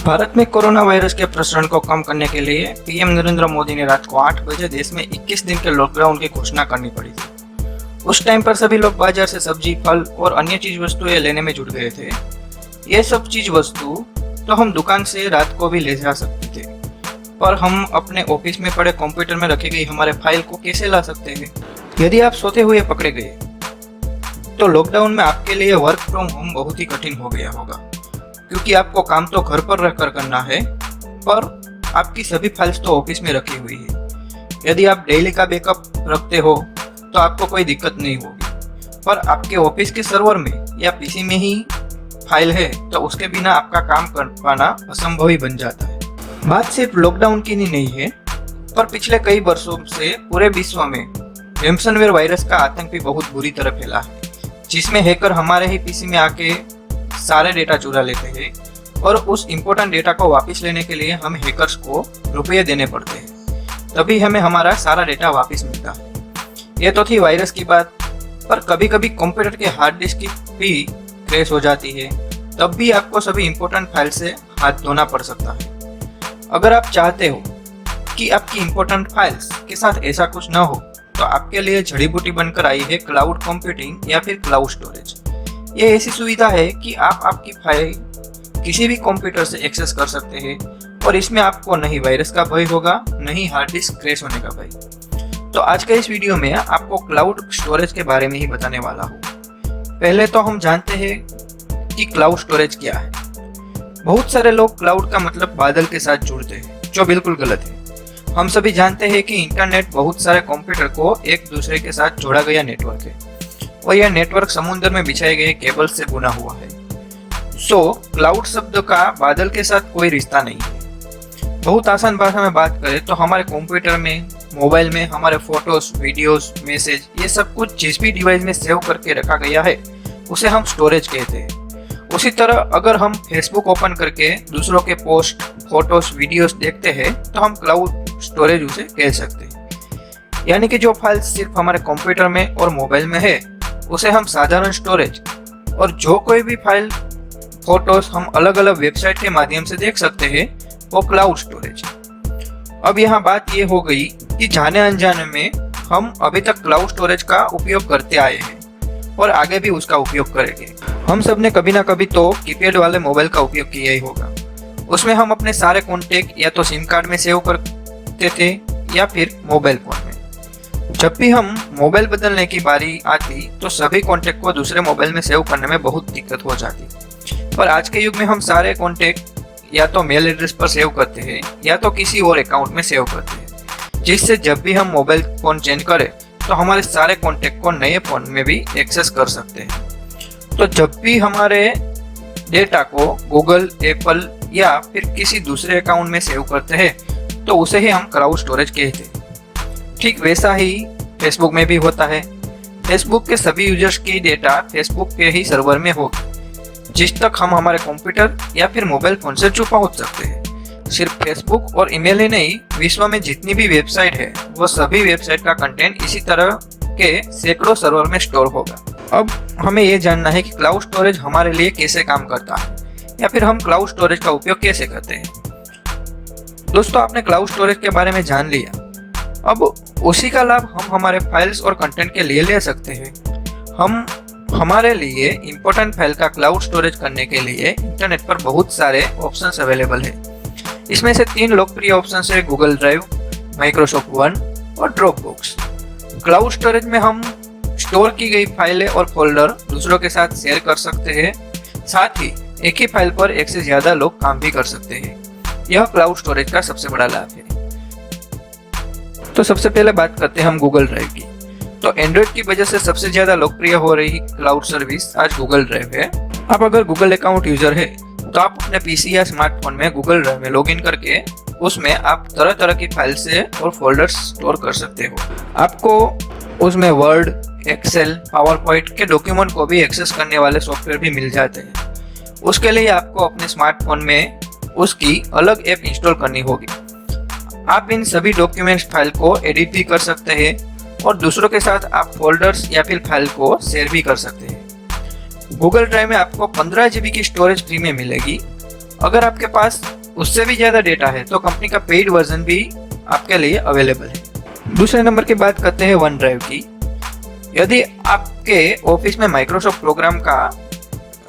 भारत में corona virus के प्रसारण को कम करने के लिए पीएम नरेंद्र मोदी ने रात को 8 बजे देश में 21 दिन के लॉकडाउन की घोषणा करनी पड़ी थी। उस टाइम पर सभी लोग बाजार से सब्जी, फल और अन्य चीज वस्तुएं लेने में जुट गए थे। ये सब चीज वस्तु तो हम दुकान से रात को भी ले जा सकते थे, पर हम अपने ऑफिस में पड़े कंप्यूटर में रखी गई हमारे फाइल को कैसे ला सकते हैं? यदि आप सोते हुए पकड़े गए तो लॉकडाउन में आपके लिए वर्क फ्रॉम होम बहुत ही कठिन हो गया होगा, क्योंकि आपको काम तो घर पर रहकर करना है, पर आपकी सभी फाइल्स तो ऑफिस में रखी हुई है। यदि आप डेली का बैकअप रखते हो तो आपको कोई दिक्कत नहीं होगी, पर आपके ऑफिस के सर्वर में या पीसी में ही फाइल है तो उसके बिना आपका काम कर पाना असंभव ही बन जाता है। बात सिर्फ लॉकडाउन की नहीं है, पर पिछले कई वर्षों से पूरे विश्व में रैनसमवेयर वायरस का आतंक भी बहुत बुरी तरह फैला है, जिसमें हैकर हमारे ही पीसी में आके सारे डेटा चुरा लेते हैं और उस इम्पोर्टेंट डेटा को वापस लेने के लिए हम हैकर्स को रुपये देने पड़ते हैं, तभी हमें हमारा सारा डेटा वापस मिलता है। ये तो थी वायरस की बात, पर कभी कभी कंप्यूटर के हार्ड डिस्क की भी क्रैश हो जाती है, तब भी आपको सभी इम्पोर्टेंट फाइल से हाथ धोना पड़ सकता है। अगर आप चाहते हो कि आपकी इम्पोर्टेंट फाइल्स के साथ ऐसा कुछ न हो, तो आपके लिए जड़ी बूटी बनकर आई है क्लाउड कंप्यूटिंग या फिर क्लाउड स्टोरेज। ये ऐसी सुविधा है कि आप आपकी फाइल किसी भी कंप्यूटर से एक्सेस कर सकते हैं और इसमें आपको नहीं वायरस का भय होगा, नहीं हार्ड डिस्क क्रैश होने का भय। तो आज के इस वीडियो में आपको क्लाउड स्टोरेज के बारे में ही बताने वाला हूँ। पहले तो हम जानते हैं कि क्लाउड स्टोरेज क्या है। बहुत सारे लोग क्लाउड का मतलब बादल के साथ जुड़ते हैं, जो बिल्कुल गलत है। हम सभी जानते हैं कि इंटरनेट बहुत सारे कंप्यूटर को एक दूसरे के साथ जोड़ा गया नेटवर्क है और यह नेटवर्क समुद्र में बिछाए गए केबल से बुना हुआ है। क्लाउड शब्द का बादल के साथ कोई रिश्ता नहीं है। बहुत आसान भाषा में बात करें तो हमारे कंप्यूटर में, मोबाइल में हमारे फोटोज, वीडियोस, मैसेज, ये सब कुछ जिस भी डिवाइस में सेव करके रखा गया है उसे हम स्टोरेज कहते हैं। उसी तरह अगर हम फेसबुक ओपन करके दूसरों के पोस्ट, फोटोज, वीडियोस देखते हैं तो हम क्लाउड स्टोरेज उसे कह सकते हैं। यानी कि जो फाइल सिर्फ हमारे कंप्यूटर में और मोबाइल में है उसे हम साधारण स्टोरेज, और जो कोई भी फाइल, फोटोज हम अलग अलग वेबसाइट के माध्यम से देख सकते हैं वो क्लाउड स्टोरेज। अब यहाँ बात ये हो गई कि जाने अनजाने में हम अभी तक क्लाउड स्टोरेज का उपयोग करते आए हैं और आगे भी उसका उपयोग करेंगे। हम सब ने कभी ना कभी तो कीपैड वाले मोबाइल का उपयोग किया ही होगा। उसमें हम अपने सारे कॉन्टेक्ट या तो सिम कार्ड में सेव करते थे या फिर मोबाइल फोन में। जब भी हम मोबाइल बदलने की बारी आती तो सभी कॉन्टेक्ट को दूसरे मोबाइल में सेव करने में बहुत दिक्कत हो जाती, पर आज के युग में हम सारे कॉन्टेक्ट या तो मेल एड्रेस पर सेव करते हैं या तो किसी और अकाउंट में सेव करते हैं, जिससे जब भी हम मोबाइल फोन चेंज करें तो हमारे सारे कॉन्टेक्ट को नए फोन में भी एक्सेस कर सकते हैं। तो जब भी हमारे डेटा को गूगल, एप्पल या फिर किसी दूसरे अकाउंट में सेव करते हैं तो उसे ही हम क्लाउड स्टोरेज कहते हैं। ठीक वैसा ही फेसबुक में भी होता है। फेसबुक के सभी यूजर्स की डेटा फेसबुक के ही सर्वर में होगा, जिस तक हम हमारे कंप्यूटर या फिर मोबाइल फोन से जो पहुंच सकते हैं। सिर्फ फेसबुक और ईमेल ही नहीं, विश्व में जितनी भी वेबसाइट है वो सभी वेबसाइट का कंटेंट इसी तरह के सैकड़ों सर्वर में स्टोर होगा। अब हमें ये जानना है कि क्लाउड स्टोरेज हमारे लिए कैसे काम करता है या फिर हम क्लाउड स्टोरेज का उपयोग कैसे करते हैं। दोस्तों, आपने क्लाउड स्टोरेज के बारे में जान लिया। अब उसी का लाभ हम हमारे फाइल्स और कंटेंट के लिए ले सकते हैं। हम हमारे लिए इम्पोर्टेंट फाइल का क्लाउड स्टोरेज करने के लिए इंटरनेट पर बहुत सारे ऑप्शंस अवेलेबल है। इसमें से 3 लोकप्रिय ऑप्शंस है: गूगल ड्राइव, माइक्रोसॉफ्ट वन और ड्रॉपबॉक्स। क्लाउड स्टोरेज में हम स्टोर की गई फाइलें और फोल्डर दूसरों के साथ शेयर कर सकते हैं, साथ ही एक ही फाइल पर एक से ज्यादा लोग काम भी कर सकते हैं। यह क्लाउड स्टोरेज का सबसे बड़ा लाभ है। तो सबसे पहले बात करते हैं हम गूगल ड्राइव की। तो एंड्रॉइड की वजह से सबसे ज्यादा लोकप्रिय हो रही क्लाउड सर्विस आज गूगल ड्राइव है। आप अगर गूगल अकाउंट यूजर है तो आप अपने पीसी या स्मार्टफोन में गूगल ड्राइव में लॉगिन करके उसमें आप तरह तरह की फाइल्स और फोल्डर्स स्टोर कर सकते हो। आपको उसमें वर्ड, एक्सेल, पावर पॉइंट के डॉक्यूमेंट को भी एक्सेस करने वाले सॉफ्टवेयर भी मिल जाते हैं। उसके लिए आपको अपने स्मार्टफोन में उसकी अलग ऐप इंस्टॉल करनी होगी। आप इन सभी डॉक्यूमेंट्स फाइल को एडिट भी कर सकते हैं और दूसरों के साथ आप फोल्डर्स या फिर फाइल को शेयर भी कर सकते हैं। गूगल ड्राइव में आपको 15 GB की स्टोरेज फ्री में मिलेगी। अगर आपके पास उससे भी ज़्यादा डेटा है तो कंपनी का पेड वर्जन भी आपके लिए अवेलेबल है। दूसरे नंबर की बात करते हैं वन ड्राइव की। यदि आपके ऑफिस में माइक्रोसॉफ्ट प्रोग्राम का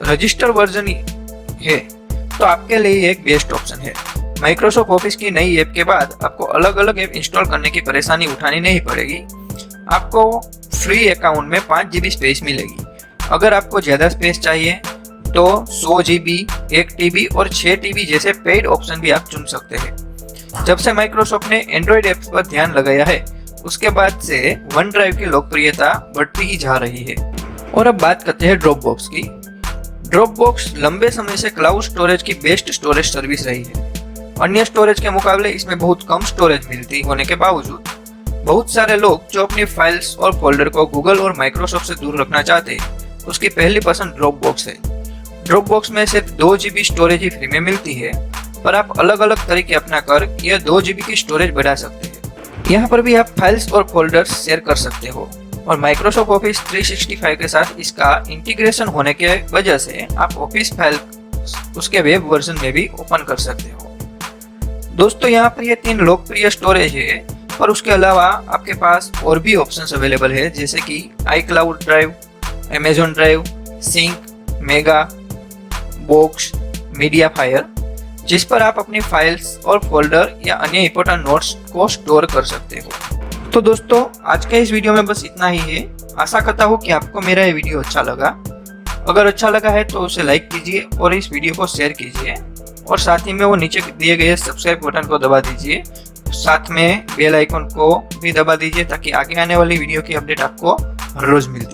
रजिस्टर वर्जन है तो आपके लिए एक बेस्ट ऑप्शन है। माइक्रोसॉफ्ट ऑफिस की नई ऐप के बाद आपको अलग अलग ऐप इंस्टॉल करने की परेशानी उठानी नहीं पड़ेगी। आपको फ्री अकाउंट में 5 GB स्पेस मिलेगी। अगर आपको ज़्यादा स्पेस चाहिए तो 100 GB, 1 TB और 6 TB जैसे पेड ऑप्शन भी आप चुन सकते हैं। जब से माइक्रोसॉफ्ट ने एंड्रॉइड ऐप्स पर ध्यान लगाया है उसके बाद से वन ड्राइव की लोकप्रियता बढ़ती ही जा रही है। और अब बात करते हैं ड्रॉपबॉक्स की। ड्रॉपबॉक्स लंबे समय से क्लाउड स्टोरेज की बेस्ट स्टोरेज सर्विस रही है। अन्य स्टोरेज के मुकाबले इसमें बहुत कम स्टोरेज मिलती होने के बावजूद बहुत सारे लोग जो अपनी फाइल्स और फोल्डर को गूगल और माइक्रोसॉफ्ट से दूर रखना चाहते हैं उसकी पहली पसंद ड्रॉपबॉक्स है। ड्रॉपबॉक्स में सिर्फ 2 GB स्टोरेज ही फ्री में मिलती है, पर आप अलग अलग तरीके अपनाकर यह 2 GB की स्टोरेज बढ़ा सकते हैं। यहाँ पर भी आप फाइल्स और फोल्डर्स शेयर कर सकते हो और माइक्रोसॉफ्ट ऑफिस 365 के साथ इसका इंटीग्रेशन होने के वजह से आप ऑफिस फाइल उसके वेब वर्जन में भी ओपन कर सकते हो। दोस्तों यहाँ पर ये 3 लोकप्रिय स्टोरेज है, पर उसके अलावा आपके पास और भी ऑप्शंस अवेलेबल है जैसे कि iCloud drive, Amazon drive, Sync, Mega, Box, MediaFire, जिस पर आप अपनी फाइल्स और फोल्डर या अन्य इंपॉर्टेंट नोट्स को स्टोर कर सकते हो। तो दोस्तों आज के इस वीडियो में बस इतना ही है। आशा करता हूँ कि आपको मेरा ये वीडियो अच्छा लगा। अगर अच्छा लगा है तो उसे लाइक कीजिए और इस वीडियो को शेयर कीजिए और साथ ही में वो नीचे दिए गए सब्सक्राइब बटन को दबा दीजिए। साथ में बेल आइकन को भी दबा दीजिए ताकि आगे आने वाली वीडियो की अपडेट आपको हर रोज मिलती